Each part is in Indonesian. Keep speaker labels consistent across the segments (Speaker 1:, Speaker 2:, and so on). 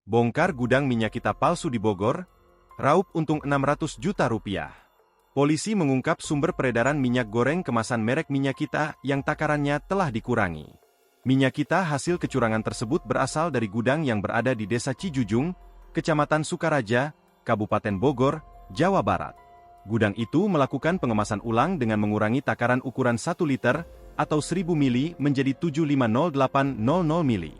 Speaker 1: Bongkar gudang minyak kita palsu di Bogor, raup untung 600 juta rupiah. Polisi mengungkap sumber peredaran minyak goreng kemasan merek Minyak Kita yang takarannya telah dikurangi. Minyak Kita hasil kecurangan tersebut berasal dari gudang yang berada di Desa Cijujung, Kecamatan Sukaraja, Kabupaten Bogor, Jawa Barat. Gudang itu melakukan pengemasan ulang dengan mengurangi takaran ukuran 1 liter atau 1000 mili menjadi 7500800 mili.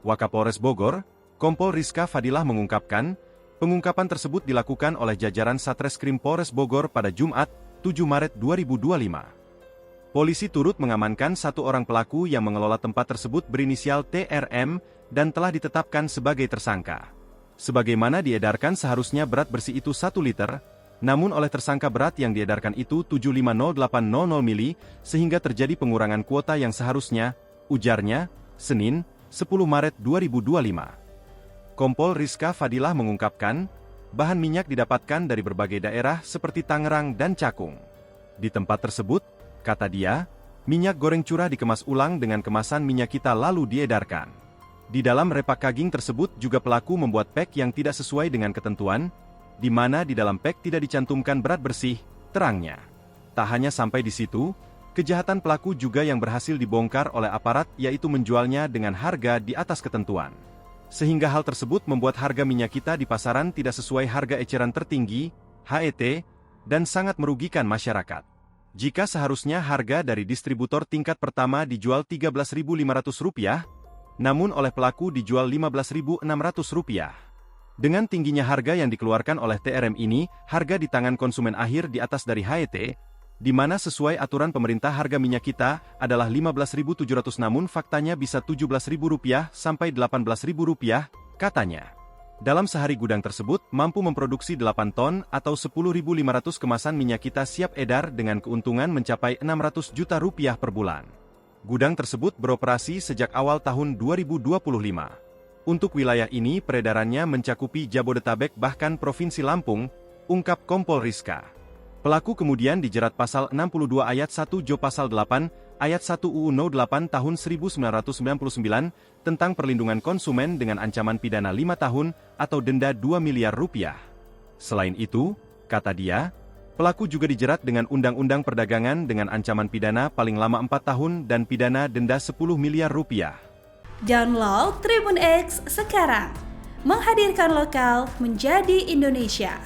Speaker 1: Wakapolres Bogor, Kompol Rizka Fadilah mengungkapkan, pengungkapan tersebut dilakukan oleh jajaran Satreskrim Polres Bogor pada Jumat, 7 Maret 2025. Polisi turut mengamankan satu orang pelaku yang mengelola tempat tersebut berinisial TRM dan telah ditetapkan sebagai tersangka. Sebagaimana diedarkan seharusnya berat bersih itu 1 liter, namun oleh tersangka berat yang diedarkan itu 7500800 mili, sehingga terjadi pengurangan kuota yang seharusnya, ujarnya, Senin, 10 Maret 2025. Kompol Rizka Fadilah mengungkapkan, bahan minyak didapatkan dari berbagai daerah seperti Tangerang dan Cakung. Di tempat tersebut, kata dia, minyak goreng curah dikemas ulang dengan kemasan Minyak Kita lalu diedarkan. Di dalam repackaging tersebut juga pelaku membuat pack yang tidak sesuai dengan ketentuan, di mana di dalam pack tidak dicantumkan berat bersih, terangnya. Tak hanya sampai di situ, kejahatan pelaku juga yang berhasil dibongkar oleh aparat yaitu menjualnya dengan harga di atas ketentuan. Sehingga hal tersebut membuat harga Minyak Kita di pasaran tidak sesuai harga eceran tertinggi, HET, dan sangat merugikan masyarakat. Jika seharusnya harga dari distributor tingkat pertama dijual Rp13.500, namun oleh pelaku dijual Rp15.600. Dengan tingginya harga yang dikeluarkan oleh TRM ini, harga di tangan konsumen akhir di atas dari HET, di mana sesuai aturan pemerintah harga Minyak Kita adalah Rp15.700 namun faktanya bisa Rp17.000 sampai Rp18.000, katanya. Dalam sehari gudang tersebut mampu memproduksi 8 ton atau 10.500 kemasan Minyak Kita siap edar dengan keuntungan mencapai Rp600 juta per bulan. Gudang tersebut beroperasi sejak awal tahun 2025. Untuk wilayah ini peredarannya mencakupi Jabodetabek bahkan Provinsi Lampung, ungkap Kompol Rizka. Pelaku kemudian dijerat pasal 62 ayat 1 Jo pasal 8, ayat 1 UU No 8 tahun 1999 tentang perlindungan konsumen dengan ancaman pidana 5 tahun atau denda Rp2 miliar. Selain itu, kata dia, pelaku juga dijerat dengan Undang-Undang Perdagangan dengan ancaman pidana paling lama 4 tahun dan pidana denda Rp10 miliar.
Speaker 2: Download Tribun X sekarang, menghadirkan lokal menjadi Indonesia.